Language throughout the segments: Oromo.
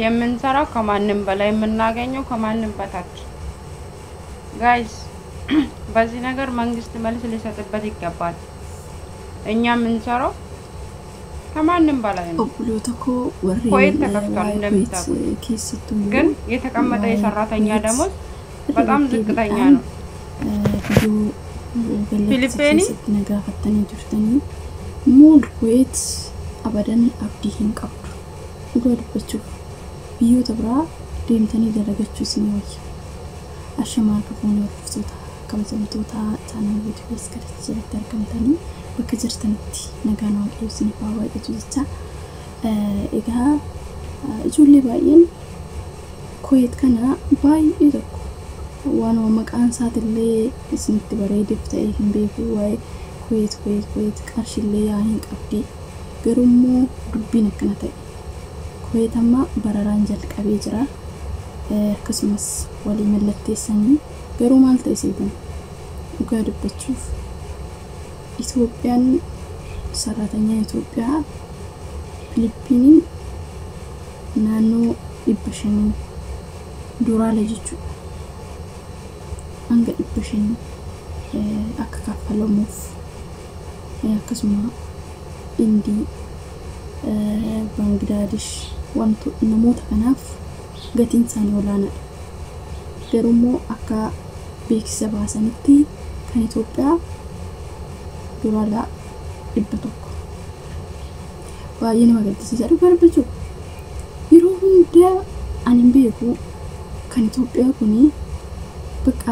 የምንሰራው ከማንም በላይ የምናገኘው ከማንም በታች ጋይስ በዚህ ነገር መንግስት መልስ ሊሰጥበት ይገባል እኛ የምንሰራው ከማንም በላይ ነው ኦብሎተኮ ወሬ ኮይት ተከፍቷል እንደምታውቁት ግን የተቀመጠ የሰራተኛ ደሞዝ በጣም ዝቅተኛ ነው ፊሊፒኒ ነጋፈተኒ ጅርተኒ ሙሉ ኮይት አበደን አብዲህን ቀብዱ ወድበቹ ቢዩ ተብራ ደምተኒ ደረገቹ ሲኖይ አሸማር ከሆነ ፍቶታ ከመዘምቶታ ታናዊት ወስከረች ተርከምተኒ በከጀርተንቲ ነጋናው ቂውስኒ ባዋይቱ ዝቻ ኤጋ ጁሊ ባይን ኮይት ከና ባይ ይደኩ ዋኖ መቃን ሳትሌ እስንት በሬድፍ ታይን ቤቱ ወይ ኮይት ቀርሽሌ ያህን ቀብዲ ገሩሞ ዱቢ ነከናተ ኮይተማ በረራን ጀልቀቤ ጅራ ከስመስ ወሊ መለቴሰኒ ገሩ ማልተ ይሰይተን ወጋድበቹ ኢትዮጵያን ሰራተኛ ኢትዮጵያ ፊሊፒኒ ናኖ ይበሽኒ ዱራ ለጅቹ አንገ ይበሽኒ አከካፈለሙፍ ያከስማ ኢንዲ ባንግላዴሽ ወንቱ ነሞት ከናፍ ገቲን ሳኒ ወላና ገሩሞ አካ ቤክሰባ ሰንቲ ከኢትዮጵያ ዱራላ ይበተኩ ዋየነ ማገድስ ይሰሩ ገርበቹ ይሮሁን ደ አንምቤኩ ከኢትዮጵያ ኩኒ በቃ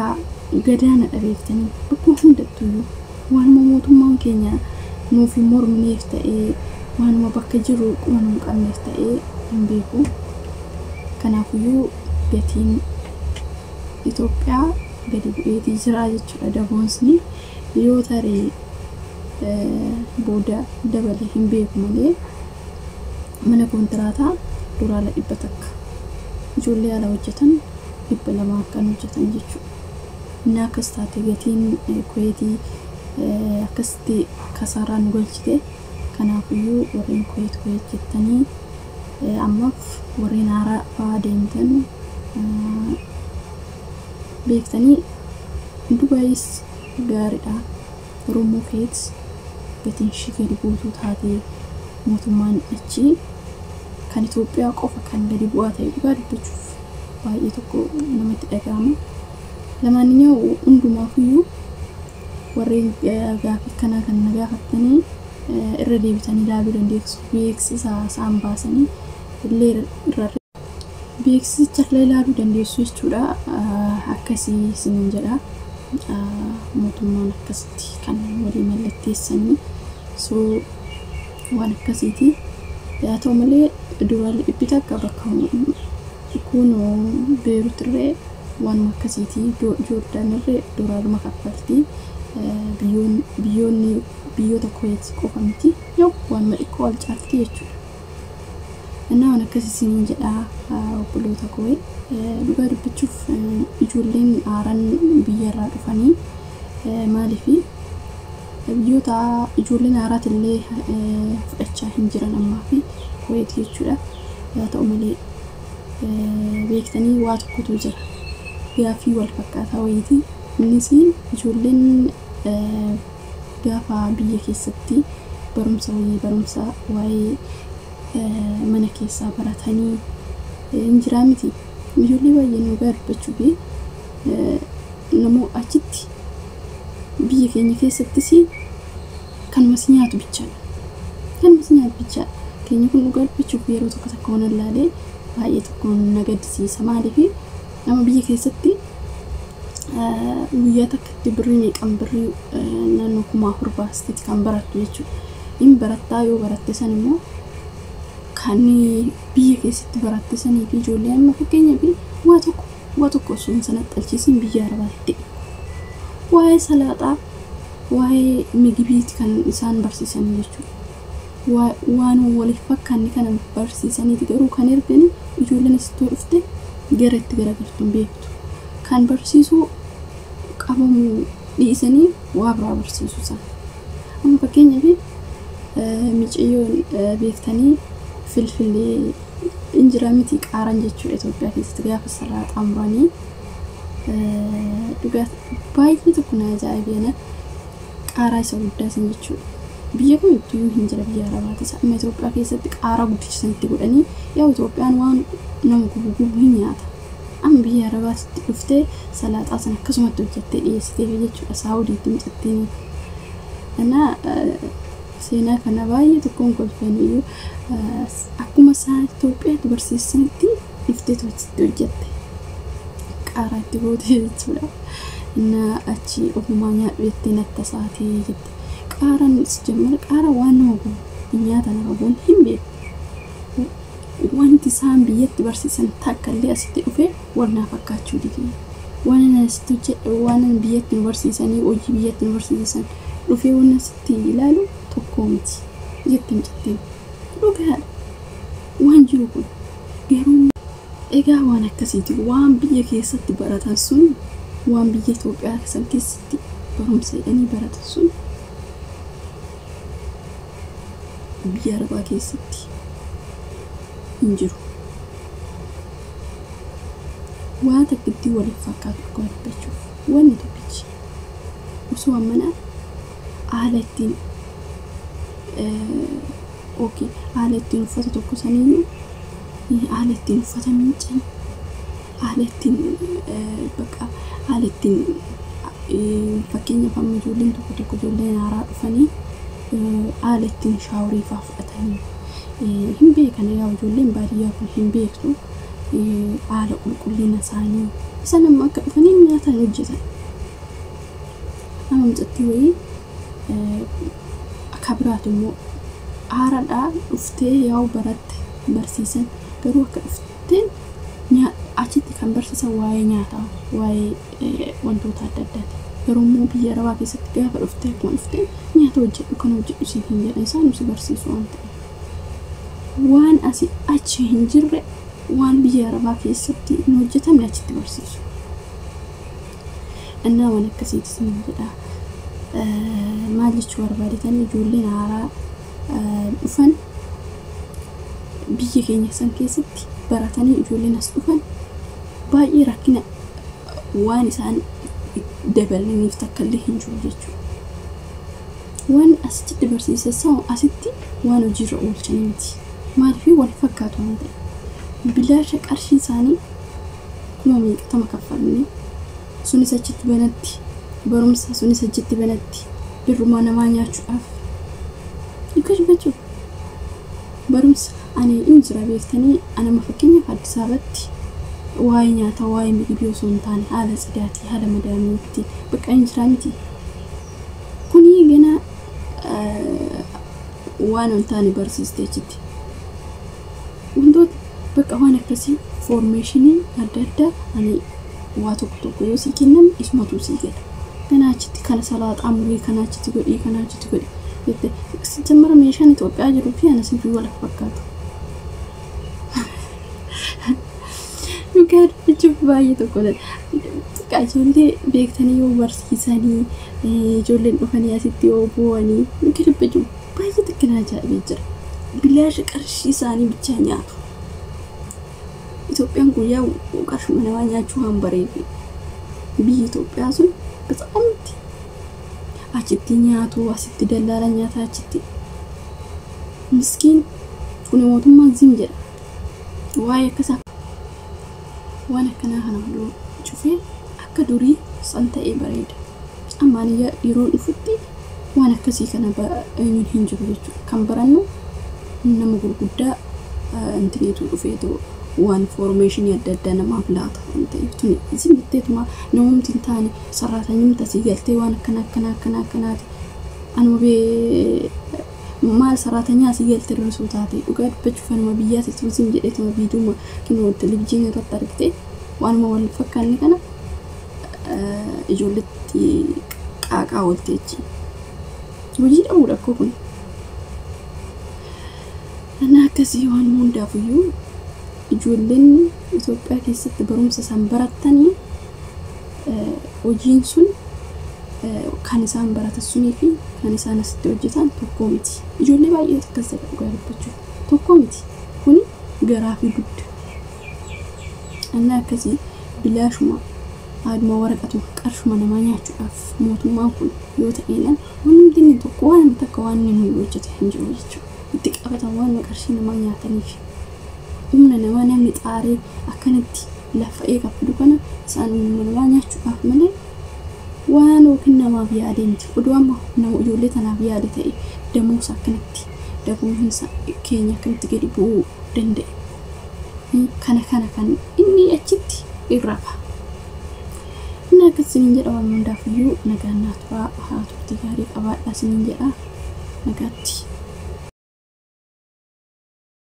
ገዳና አቤክተኒ በኮሁን ደቱዩ ዋን ሞሞቱማን ኬኛ ኖፊ ሞርምኔ ፍታኤ ዋን ወበከጅሩ ቁመኑን ቀምፍታኤ እንቤኩ ከናፉዩ ገቲን ኢትዮጵያ ገዲቡኤቲ ዝራጅቹ አደቦንስኒ ዮታሪ ቦዳ ደበለ እንቤኩ ማለ መነ ኮንትራታ ዱራላ ይበተክ ጆሌ ያላ ወጀተን ይበለማ ካን ወጀተን ጅቹ እና ከስታተ ገቲን ኮይቲ አከስቲ ከሳራን ጎልችቴ ከናፉዩ ወሬን ኮይት ጀተኒ አማፍ ወሬን አራ ፋደንተን ቤክተኒ ዱባይስ ጋርዳ ሮሞ ኬት ገቲን ሽገዲ ቦቱ ታቲ ሞቱማን እቺ kan Ethiopia qofa kan gadi bu'aate dubartichu baay'ee tokko namatti dhagahama lamaaniyyuu hundumaafuu warreen gaafii kana kan nagaafatanii irra deebitanii ilaaluu dandeessu beeksisa isaan baasanii illee irra beeksisicha ilaaluu dandeessu jechuudha akkasii isin jedha mootummaan akkasitti kan walii mallatteessanii soo waan akkasiiti yaa ta'u malee dural ibita qabakamu kuno beerutre wan makasiti jordan re dural makafalti biyon ta koyet qofamti yo wan ma equal charti yechu እና wana kasisini jedha obboloota koy duga dubbichuuf ijoolleen aaran biyyarraa dhufanii maalifi biyyoota ijoolleen aaraatillee fudhachaa hin jiran ammaa fi koyet jechuudha yaa ta'u malee beektanii waa tokkotu jira gaafii wal fakkaataa wayiiti innis ijoolleen gaafa biyya keessatti barumsa waa'ee mana keessaa baratanii injiraa miti ijoollee baay'ee nu garbaachuu fi namoo achitti biyya keenya keessattis kan masnyaatu bicha keenya kun nu garbaachuu fi yeroo tokko tokko ilaalee baay'ee tokko nagadisiisa maaliif nama biyya keessatti guyyaa takkatti birrii meeqan birrii naannoo 1000 kan barattu jechuudha in barattaa yoo baratte san immoo kan biyya keessatti baratte sanii fi ijoollee amma fakkeenya fi waa tokko sun sanatti alchiisin biyya arabaatti waa'ee salaaxaa waa'ee migibiiti kan isaan barsiisan jechuudha waan waliif fakkaanni kan barsiisaniiti garuu kan ergani ijoolleen isitoo dhufte garatti garagartuun beektu kan barsiisuu qabamu dhiisanii waa biraa barsiisuu sana amma fakkeenya fi miciyyoon beektanii filfilee injiraamiti qaaran jechuudha Itoophiyaa keessatti gaafa salaaxaan muranii dhugaatii baay'ee tokko na ajaa'ibeena qaaraa isa guddaa san jechuudha. Biyya kamittuu hin jira biyya Arabaatis amma Itoophiyaa keessatti qaaraa guddicha itti godhanii yaa Itoophiyaan waan nama gubu hin nyaata. Amma biyya Arabaatti dhuftee salaaxaa san akkasumatti hojjettee dhiyeessitee jechuudha Saawudiitti micattee. Ana seenaa kana baay'ee tokkoon kolfanii akkuma isaa Itoophiyaatti barsiisanitti dhuftee hojjette. Qaaraa itti gootee jechuudha. Inna achi ofumaa nyaadheetti natta saatee jette. Qaaran jamar qaara waan nama gubu nyaata nama gubu hin beeku. Wanti isaan biyyatti barsiisan takkallee asitti dhufee warna fakkaachuu diti. Waan asitti jedhu waan biyyatti barsiisanii hojii biyyatti barsiisan dhufee waan asitti ilaalu tokko miti. Jetti jettee. Dhugaadha. Waan jiru kun garuu egaa waan akkasiiti waan biyya keessatti baratan sun waan biyya Itoophiyaa keessatti barumsa jedhanii baratan sun biyya Arabaa keessatti hin jiru. Waan takkitti waliif fakkaatu godhachuuf wanni tokkichi osoo ammanaa haala ittiin haala ittiin uffata tokko saniyyuu haala ittiin uffata miiccan haala ittiin bakka haala ittiin fakkeenyaaf amma ijoolleen tokko ijoolleen haaraa dhufanii haala ittiin shaaworii fa'aa fudhatanii hin beekan yaa ijoolleen baadiyyaa kun hin beektu haala qulqullina isaanii isa nama akka dhufanii nyaata hojjetan nama mixatti wayii akka biraatu immoo haaraadhaa dhuftee yaa baratte barsiisan garuu akka dhufteen achitti kan barsiisan waa'ee nyaataa waa'ee wantoota adda addaati garuu immoo biyya Arabaa keessatti gaafa dhuftee akkuma dhuftee nyaata hojjedhu kan hojjedhu siin hin jedhan isaan nusi barsiisu waan ta'eef waan asii achi hin jirre waan biyya Arabaa keessatti hin hojjetamne achitti barsiisu. Annaa waan akkasiitis hin jedha. Maal jechuu barbaadetan ijoolleen haaraa dhufan biyya keenya san keessatti baratanii ijoolleen as dhufan baay'ee rakkina waan isaan dabalaniif takkallee hin jiru jechuudha. Waan asitti barsiisan asitti waan hojiirra oolchanii miti. Maaliif wal fakkaatu waan ta'eef bilaasha qarshii isaanii kuma meeqatama kaffalanii sunis achitti banatti barumsa sunis achitti banatti birrumaa namaa nyaachuudhaaf ikkash bachuu barumsa ani injira beektanii anama fakkeenyaaf Addis Ababaatti waa'ee nyaata waa'ee miidhagina osoo hin taane haala cidaatii haala madaamiitti bakka injira miti kunii gana waan hin taane barsiistee achitti wantoota bakka waan akkasii formeeshinii adda addaa ani waa tokko yoo sii kennan isumatu sii gala kana achitti kana salaaxaa murii kana achitti godhii kana achitti godhii jette sijammara meeshaan Itoophiyaa jiru fi ana siif wal fakkaatu dhugaadha jechuuf baay'ee tokko ijoollee beektanii yoo barsiisanii ijoolleen dhufanii asitti yoo bu'anii gidibba jiru baay'ee xiqqina ajaa'ibee jira bilaasha qarshii isaanii bichaa nyaatu. Itoophiyaan guyyaa qarshuma namaa nyaachuu waan bareedu biyyi Itoophiyaa sun bitaamti achitti nyaatu asitti dallaala nyaata achitti miskiin kun mootummaan zim jedha waa'ee akkasaa waan akkanaa kana hunduu cufee akka durii san ta'ee bareeda ammaan yeroo dhufutti waan akkasii kana hin jiru jechuudha kan barannu nama gurguddaa intineetu dhufeetu waan formeeshinii adda addaa namaaf laata waan ta'eef tuni isin bitteetuma namumti hin taane sarraatanyumta sii galtee waan akkanaati anuma maal sarraatanyaa sii galtee hirrisuu taate dhugaa dubbachuuf anuma biyyaas isin jedheetuma viidiyoo kinoo televizyiinii irratti argite waanuma wal fakkaanne kana ijoolletti qaaqaa walteechi hojii dhabuudha akkoo kun ana akkasii waan hundaafuyyuu ijoolleen Itoophiyaa keessatti barumsa san baratanii hojiin sun kan isaan baratan sunii fi kan isaan asitti hojjetan tokko miti ijoollee baay'ee akkas dhugaa dubbachuuf tokko miti kuni garaafi gudda anna akkasii bilaashuma aaduma waraqatu qarshuma namaa nyaachuudhaaf mootummaan kun yoo ta'eelan hundi inni tokko waan takka waan inni hojjete hin jiru jechuudha itti qabatan waan qarshii namaa nyaataniif humna namaa namni xaaree akkanatti lafa eegafu kana isaan namaa nyaachuudhaaf malee waan yookiin namaaf yaadee miti oduu amma nama ijoollee tanaaf yaade ta'e damuusa akkanatti dabuunsa keenya akkanatti gadi bu'uu danda'e kan inni achitti irrafa naga sinin jedha waan hundaaf iyyuu nagaan naaf haa turtii gaarii qabaadhaa sinin jedha nagaatti